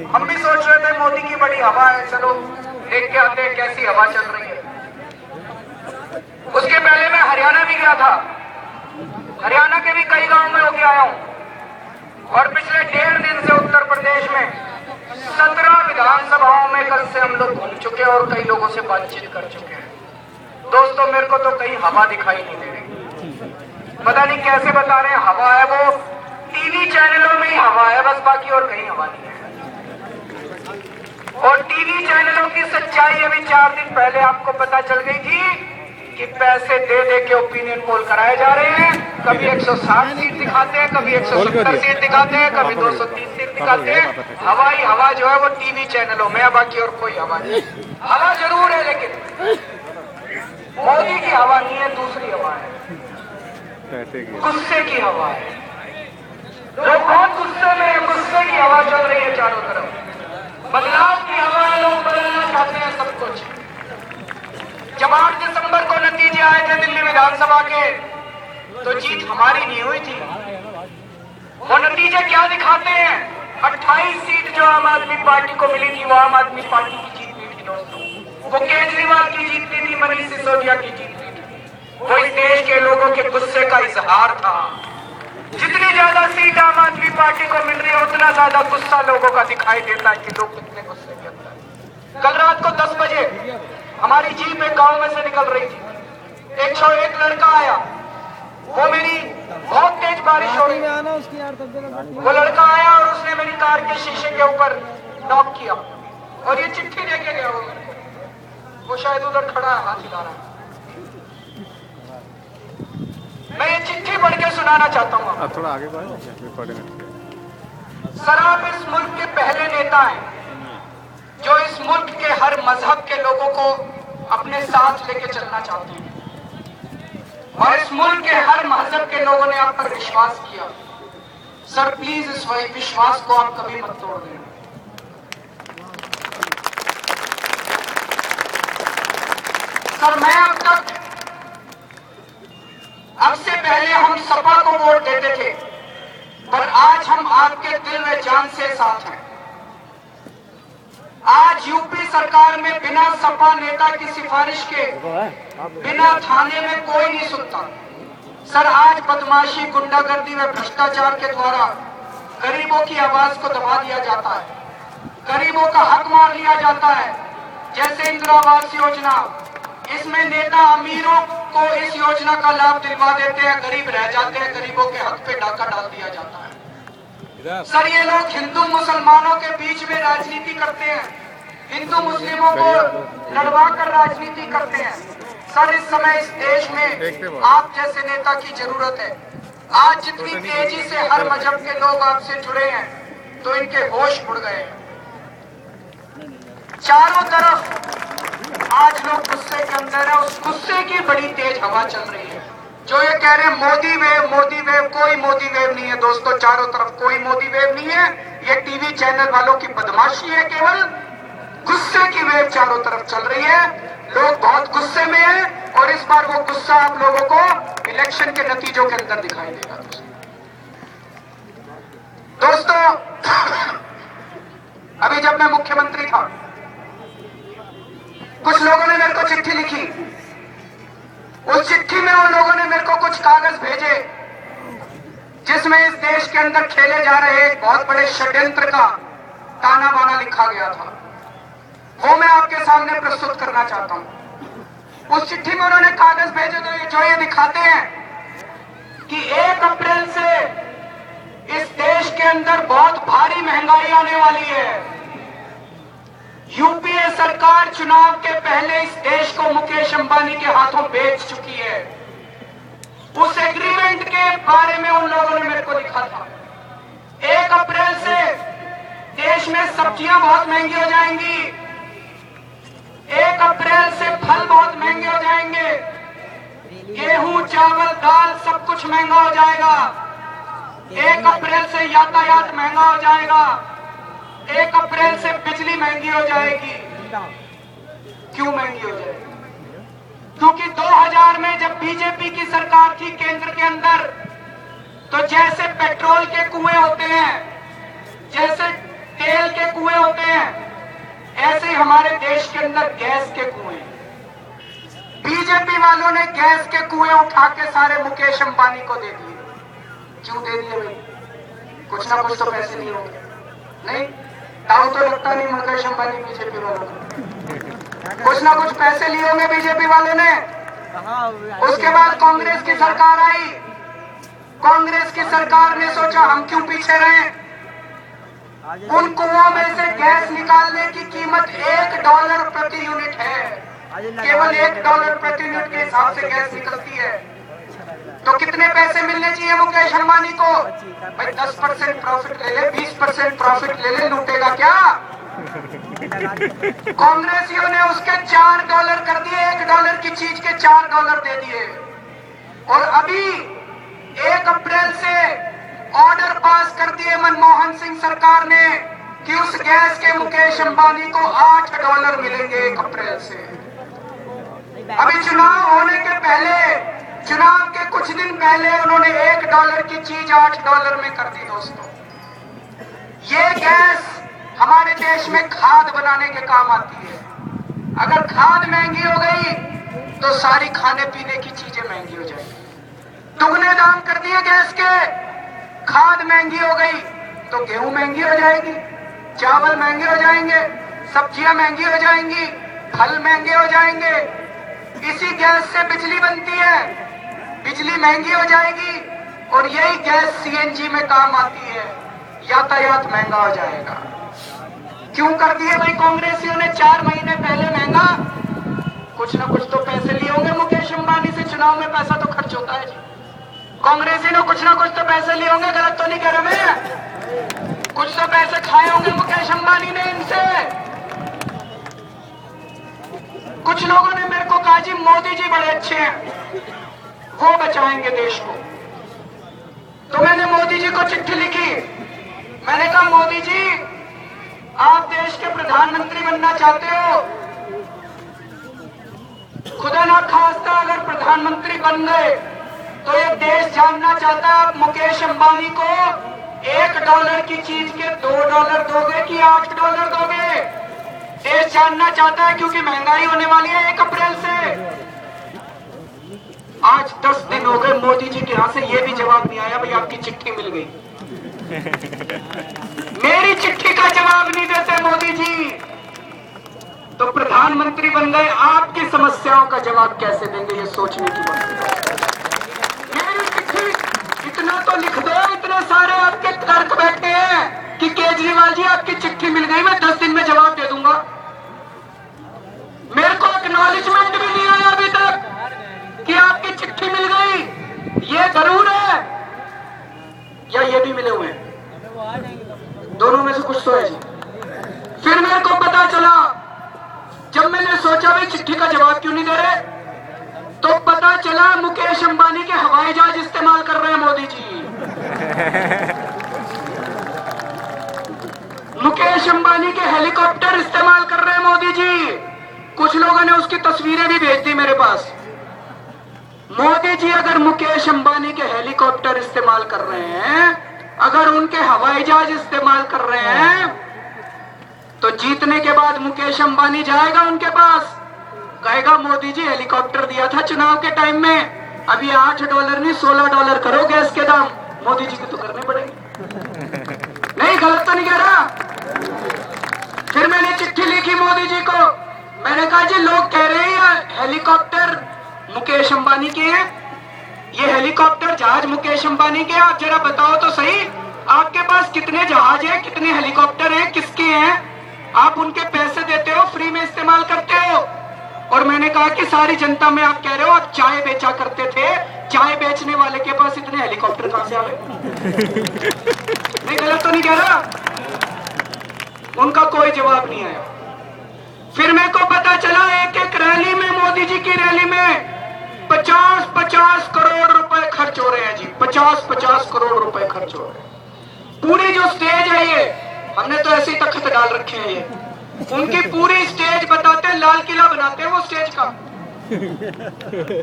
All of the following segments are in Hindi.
हम भी सोच रहे थे मोदी की बड़ी हवा है, चलो देख के आते हैं कैसी हवा चल रही है। उसके पहले मैं हरियाणा भी गया था, हरियाणा के भी कई गांव में होके आया हूं और पिछले 1.5 दिन से उत्तर प्रदेश में 17 विधानसभाओं में कल से हम लोग घूम चुके हैं और कई लोगों से बातचीत कर चुके हैं। दोस्तों मेरे को तो कहीं हवा दिखाई नहीं दे रही, पता नहीं कैसे बता रहे हैं हवा है, वो टीवी चैनलों में ही हवा है बस, बाकी और कहीं हवा नहीं है। और टीवी चैनलों की सच्चाई अभी 4 दिन पहले आपको पता चल गई थी कि पैसे दे दे के ओपिनियन पोल कराए जा रहे हैं। कभी 160 सीट दिखाते हैं, कभी 170 सीट दिखाते हैं, कभी 230 सीट दिखाते हैं। हवा ही हवा जो है वो टीवी चैनलों में है, बाकी और कोई हवा नहीं। हवा जरूर है लेकिन मोदी की हवा नहीं है, दूसरी हवा है, गुस्से की हवा है। लोग बहुत गुस्से में है, गुस्से की हवा चल रही है चारों तरफ, बदलाव की हवा है, लोग बदलना चाहते हैं सब कुछ। जब 8 दिसंबर को नतीजे आए थे दिल्ली विधानसभा के, तो जीत हमारी नहीं हुई थी। वो नतीजे क्या दिखाते हैं? 28 सीट जो आम आदमी पार्टी को मिली थी वो आम आदमी पार्टी की जीत नहीं थी दोस्तों, वो केजरीवाल की जीत नहीं थी, मनीष सिसोदिया की जीत नहीं थी। वो इस देश के लोगों के गुस्से का इजहार था। जितनी ज्यादा सीट आम आदमी पार्टी को मिल रही है उतना ज्यादा गुस्सा लोगों का दिखाई देता है कि लोग कितने गुस्से के अंदर। कल रात को 10 बजे हमारी जीप एक गांव में से निकल रही थी, एक लड़का आया, वो मेरी बहुत तेज बारिश हो रही, वो लड़का आया और उसने मेरी कार के शीशे के ऊपर नॉक किया और ये चिट्ठी देके गया वो मेरे को। वो शायद उधर खड़ा है, हाथ हिला रहा है। मैं ये चिट्ठी पढ़ के सुनाना चाहता हूँ। थोड़ा आगे बढ़ो। सर आप इस मुल्क के पहले नेता हैं जो इस मुल्क के हर मजहब के लोगों को अपने साथ लेके चलना चाहते हैं और इस मुल्क के हर मजहब के लोगों ने आप पर विश्वास किया। सर प्लीज इस विश्वास को आप कभी मत तोड़ दें। सर मैं अब से पहले हम सपा को वोट देते थे, पर आज हम आपके दिल में जान से साथ हैं। आज यूपी सरकार में बिना सपा नेता की सिफारिश के बिना थाने में कोई नहीं सुनता। सर आज बदमाशी, गुंडागर्दी व भ्रष्टाचार के द्वारा गरीबों की आवाज को दबा दिया जाता है, गरीबों का हक मार लिया जाता है। जैसे इंदिरा आवास योजना, इसमें नेता अमीरों को इस योजना का लाभ दिलवा देते हैं, गरीब रह जाते हैं, गरीबों के हक पे डाका डाल दिया जाता है। सर ये लोग हिंदू मुसलमानों के बीच में राजनीति करते हैं, हिंदू मुस्लिमों को लड़वा कर राजनीति करते हैं। सर इस समय इस देश में आप जैसे नेता की जरूरत है। आज जितनी तेजी से हर मजहब के लोग आपसे जुड़े हैं तो इनके होश उड़ गए। चारों तरफ आज लोग गुस्से के अंदर है, उस गुस्से की बड़ी तेज हवा चल रही है। जो ये कह रहे हैं मोदी वेव, कोई मोदी वेव नहीं है दोस्तों, चारों तरफ कोई मोदी वेव नहीं है। ये टीवी चैनल वालों की बदमाशी है, केवल गुस्से की वेव चारों तरफ चल रही है। लोग बहुत गुस्से में हैं और इस बार वो गुस्सा आप लोगों को इलेक्शन के नतीजों के अंदर दिखाई देगा। दोस्तों अभी जब मैं मुख्यमंत्री था, कुछ लोगों ने मेरे को चिट्ठी लिखी। उस चिट्ठी में उन लोगों ने मेरे को कुछ कागज भेजे जिसमें इस देश के अंदर खेले जा रहे एक बहुत बड़े षड्यंत्र का ताना बाना लिखा गया था। वो मैं आपके सामने प्रस्तुत करना चाहता हूं। उस चिट्ठी में उन्होंने कागज भेजे जो ये दिखाते हैं कि 1 अप्रैल से इस देश के अंदर बहुत भारी महंगाई आने वाली है। यूपीए सरकार चुनाव के पहले इस देश को मुकेश अंबानी के हाथों बेच चुकी है। उस एग्रीमेंट के बारे में उन लोगों ने मेरे को लिखा था। 1 अप्रैल से देश में सब्जियां बहुत महंगी हो जाएंगी, 1 अप्रैल से फल बहुत महंगे हो जाएंगे, गेहूं, चावल, दाल सब कुछ महंगा हो जाएगा। 1 अप्रैल से यातायात महंगा हो जाएगा, 1 अप्रैल से बिजली महंगी हो जाएगी। क्यों महंगी हो जाएगी? क्योंकि 2000 में जब बीजेपी की सरकार थी केंद्र के अंदर, तो जैसे पेट्रोल के कुएं होते हैं, जैसे तेल के कुएं होते हैं, ऐसे ही हमारे देश के अंदर गैस के कुएं। बीजेपी वालों ने गैस के कुएं उठा के सारे मुकेश अंबानी को दे दिए। क्यों दे दिए भाई? कुछ ना कुछ तो पैसे नहीं होंगे। नहीं, दाव तो लगता नहीं मुकेश अंबानी बीजेपी वालों को। कुछ ना कुछ पैसे लिए होंगे बीजेपी वालों ने। उसके बाद कांग्रेस की सरकार आई। कांग्रेस की सरकार ने सोचा हम क्यों पीछे रहे। उन कुओं में से गैस निकालने की कीमत $1 प्रति यूनिट है। केवल $1 प्रति यूनिट के हिसाब से गैस निकलती है। तो कितने पैसे मिलने चाहिए मुकेश अंबानी को? भाई 10% प्रॉफिट ले ले, 20% प्रॉफिट ले ले, लूटेगा क्या? कांग्रेसियों ने उसके $4 कर दिए। $1 की चीज के $4 दे दिए। और अभी 1 अप्रैल से ऑर्डर पास कर दिए मनमोहन सिंह सरकार ने कि उस गैस के मुकेश अंबानी को $8 मिलेंगे 1 अप्रैल से। अभी चुनाव होने के पहले, चुनाव के कुछ दिन पहले उन्होंने $1 की चीज $8 में कर दी। दोस्तों, ये गैस हमारे देश में खाद बनाने के काम आती है। अगर खाद महंगी हो गई तो सारी खाने पीने की चीजें महंगी हो जाएगी। दुगने दाम कर दिए गैस के। खाद महंगी हो गई तो गेहूं महंगी हो जाएगी, चावल महंगे हो जाएंगे, सब्जियां महंगी हो जाएंगी, फल महंगे हो जाएंगे। इसी गैस से बिजली बनती है, बिजली महंगी हो जाएगी और यही गैस सीएनजी में काम आती है। यातायात महंगा हो जाएगा। क्यों कर दिए भाई कांग्रेसियों ने 4 महीने पहले महंगा? कुछ ना कुछ तो पैसे लिए होंगे मुकेश अंबानी से। चुनाव में पैसा तो खर्च होता है जी। कांग्रेसी ने कुछ ना कुछ तो पैसे लिए होंगे। गलत तो नहीं कह रहा मैं? कुछ तो पैसे खाए होंगे मुकेश अंबानी ने इनसे। कुछ लोगों ने मेरे को कहा जी मोदी जी बड़े अच्छे हैं, वो बचाएंगे देश को। तो मैंने मोदी जी को चिट्ठी लिखी। मैंने कहा मोदी जी, आप देश के प्रधानमंत्री बनना चाहते हो, खुदा ना खास्ता अगर प्रधानमंत्री बन गए तो ये देश जानना चाहता है आप मुकेश अंबानी को $1 की चीज के $2 दोगे कि $8 दोगे? देश जानना चाहता है, क्योंकि महंगाई होने वाली है 1 अप्रैल से। आज 10 दिन हो गए मोदी जी के यहां से ये भी जवाब नहीं आया भाई आपकी चिट्ठी मिल गई। मेरी चिट्ठी का जवाब नहीं देते मोदी जी तो प्रधानमंत्री बन गए, आपकी समस्याओं का जवाब कैसे देंगे? ये सोचने की बात है। मेरी चिट्ठी इतना तो लिख दो, इतने सारे आपके तर्क बैठे हैं कि केजरीवाल जी आपकी चिट्ठी मिल गई, मैं 10 दिन में जवाब दे दूंगा। मेरे को एक्नॉलेजमेंट भी नहीं आया अभी तक कि आपकी चिट्ठी मिल गई। ये जरूर है या ये भी मिले हुए हैं? दोनों में से कुछ तो है जी। फिर मेरे को पता चला, जब मैंने सोचा भाई चिट्ठी का जवाब क्यों नहीं दे रहे, तो पता चला मुकेश अंबानी के हवाई जहाज इस्तेमाल कर रहे हैं मोदी जी। मुकेश अंबानी के हेलीकॉप्टर इस्तेमाल कर रहे हैं मोदी जी। कुछ लोगों ने उसकी तस्वीरें भी भेज दी मेरे पास। मोदी जी अगर मुकेश अंबानी के हेलीकॉप्टर इस्तेमाल कर रहे हैं, अगर उनके हवाई जहाज इस्तेमाल कर रहे हैं, तो जीतने के बाद मुकेश अंबानी जाएगा उनके पास, कहेगा मोदी जी हेलीकॉप्टर दिया था चुनाव के टाइम में, अभी $8 नहीं $16 करो गैस के दाम। मोदी जी को तो करने पड़ेंगे। नहीं, गलत तो नहीं कह रहा। फिर मैंने चिट्ठी लिखी मोदी जी को। मैंने कहा जी लोग कह रहे हैं हेलीकॉप्टर मुकेश अंबानी के हैं, ये हेलीकॉप्टर जहाज मुकेश अंबानी के, आप जरा बताओ तो सही आपके पास कितने जहाज हैं, कितने हेलीकॉप्टर हैं, किसके हैं? आप उनके पैसे देते हो, फ्री में इस्तेमाल करते हो। और मैंने कहा कि सारी जनता में आप कह रहे हो आप चाय बेचा करते थे, चाय बेचने वाले के पास इतने हेलीकॉप्टर कहां से आ गए? नहीं, गलत तो नहीं कह रहा। उनका कोई जवाब नहीं आया। फिर मेरे को पता चला एक रैली में, मोदी जी की रैली में 50-50 करोड़ रुपए खर्च हो रहे हैं जी। 50-50 करोड़ रुपए खर्च हो रहे हैं। पूरी जो स्टेज है ये, हमने तो ऐसे ही तख्त डाल रखे हैं ये, उनकी पूरी स्टेज बताते हैं, लाल किला बनाते हैं वो स्टेज का।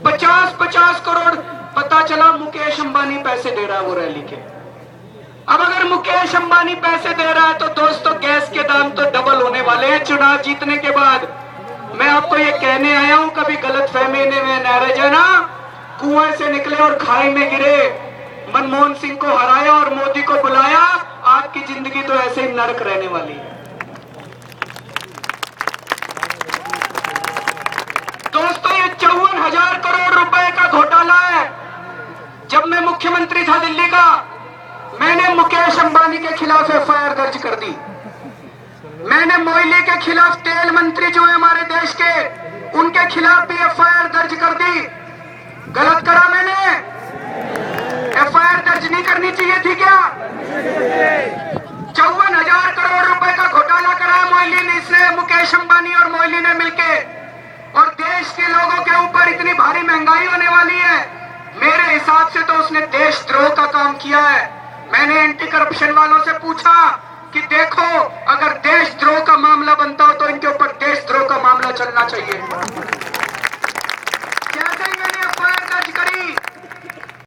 50-50 करोड़। पता चला मुकेश अंबानी पैसे दे रहा है वो रैली के। अब अगर मुकेश अंबानी पैसे दे रहा है तो दोस्तों गैस के दाम तो डबल होने वाले हैं चुनाव जीतने के बाद। मैं आपको ये कहने आया हूं, कभी गलत फहमी में न रह जाना। कुएं से निकले और खाई में गिरे, मनमोहन सिंह को हराया और मोदी को बुलाया, आपकी जिंदगी तो ऐसे ही नरक रहने वाली है। दोस्तों ये 54,000 करोड़ रुपए का घोटाला है। जब मैं मुख्यमंत्री था दिल्ली का, मैंने मुकेश अंबानी के खिलाफ एफआईआर दर्ज कर दी। मैंने मोइली के खिलाफ, तेल मंत्री जो है हमारे देश के, उनके खिलाफ भी एफआईआर दर्ज कर दी। गलत करा मैंने? एफआईआर दर्ज नहीं करनी चाहिए थी क्या? 54,000 करोड़ रुपए का घोटाला करा मोइली ने, इसने, मुकेश अंबानी और मोइली ने मिलके। और देश के लोगों के ऊपर इतनी भारी महंगाई होने वाली है, मेरे हिसाब से तो उसने देशद्रोह का काम किया है। मैंने एंटी करप्शन वालों से पूछा कि देखो, अगर देशद्रोह का मामला बनता हो तो इनके ऊपर देशद्रोह का मामला चलना चाहिए।